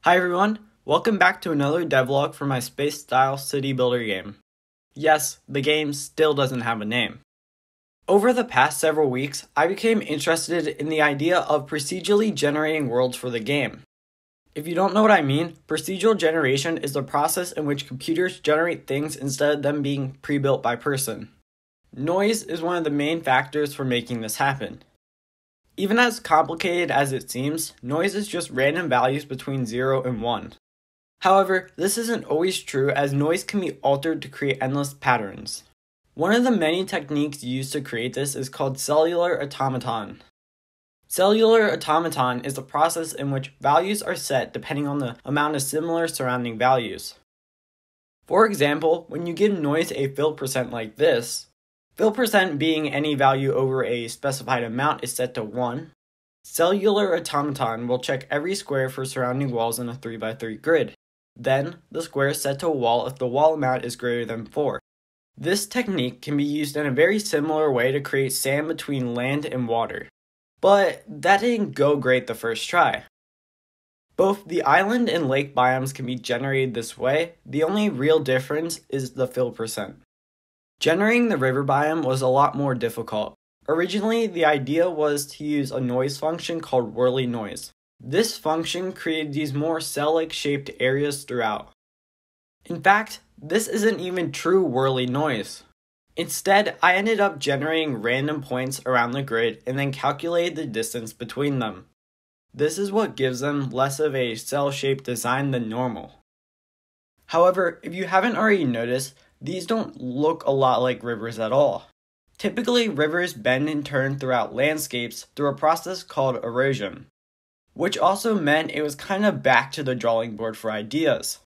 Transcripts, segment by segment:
Hi everyone, welcome back to another devlog for my space-style city builder game. Yes, the game still doesn't have a name. Over the past several weeks, I became interested in the idea of procedurally generating worlds for the game. If you don't know what I mean, procedural generation is the process in which computers generate things instead of them being pre-built by person. Noise is one of the main factors for making this happen. Even as complicated as it seems, noise is just random values between 0 and 1. However, this isn't always true as noise can be altered to create endless patterns. One of the many techniques used to create this is called Cellular Automaton. Cellular Automaton is a process in which values are set depending on the amount of similar surrounding values. For example, when you give noise a fill percent like this, fill percent being any value over a specified amount is set to 1. Cellular Automaton will check every square for surrounding walls in a 3x3 grid. Then, the square is set to a wall if the wall amount is greater than 4. This technique can be used in a very similar way to create sand between land and water. But that didn't go great the first try. Both the island and lake biomes can be generated this way, the only real difference is the fill percent. Generating the river biome was a lot more difficult. Originally, the idea was to use a noise function called whirly noise. This function created these more cell-like shaped areas throughout. In fact, this isn't even true whirly noise. Instead, I ended up generating random points around the grid and then calculated the distance between them. This is what gives them less of a cell-shaped design than normal. However, if you haven't already noticed, these don't look a lot like rivers at all. Typically, rivers bend and turn throughout landscapes through a process called erosion, which also meant it was kind of back to the drawing board for ideas.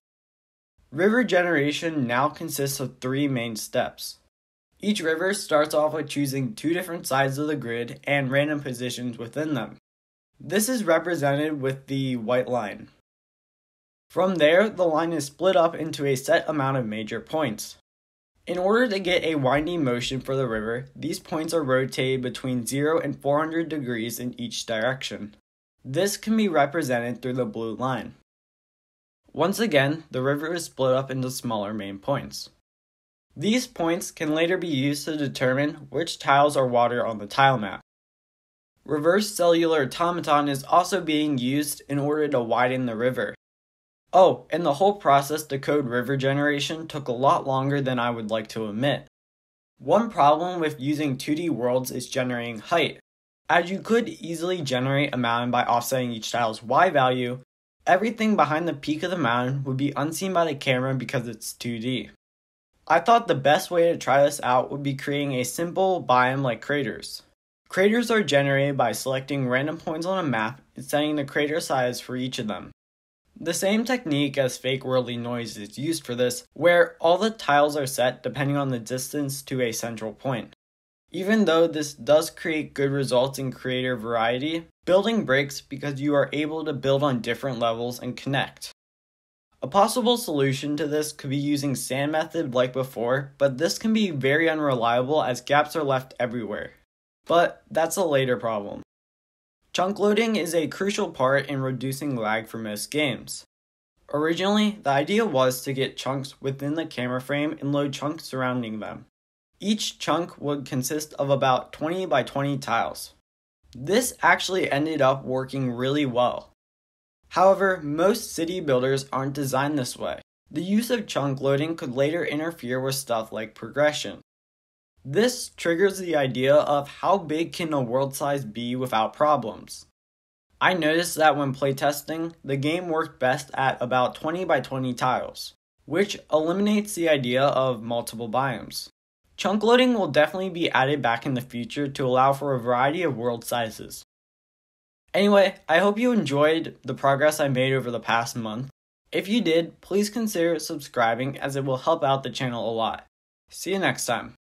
River generation now consists of 3 main steps. Each river starts off with choosing 2 different sides of the grid and random positions within them. This is represented with the white line. From there, the line is split up into a set amount of major points. In order to get a winding motion for the river, these points are rotated between 0 and 400 degrees in each direction. This can be represented through the blue line. Once again, the river is split up into smaller main points. These points can later be used to determine which tiles are water on the tile map. Reverse cellular automaton is also being used in order to widen the river. Oh, and the whole process to code river generation took a lot longer than I would like to admit. One problem with using 2D worlds is generating height. As you could easily generate a mountain by offsetting each tile's Y value, everything behind the peak of the mountain would be unseen by the camera because it's 2D. I thought the best way to try this out would be creating a simple biome like craters. Craters are generated by selecting random points on a map and setting the crater size for each of them. The same technique as fake whirly noise is used for this, where all the tiles are set depending on the distance to a central point. Even though this does create good results in creator variety, building breaks because you are able to build on different levels and connect. A possible solution to this could be using sand method like before, but this can be very unreliable as gaps are left everywhere. But that's a later problem. Chunk loading is a crucial part in reducing lag for most games. Originally, the idea was to get chunks within the camera frame and load chunks surrounding them. Each chunk would consist of about 20 by 20 tiles. This actually ended up working really well. However, most city builders aren't designed this way. The use of chunk loading could later interfere with stuff like progression. This triggers the idea of how big can a world size be without problems. I noticed that when playtesting, the game worked best at about 20 by 20 tiles, which eliminates the idea of multiple biomes. Chunk loading will definitely be added back in the future to allow for a variety of world sizes. Anyway, I hope you enjoyed the progress I made over the past month. If you did, please consider subscribing as it will help out the channel a lot. See you next time.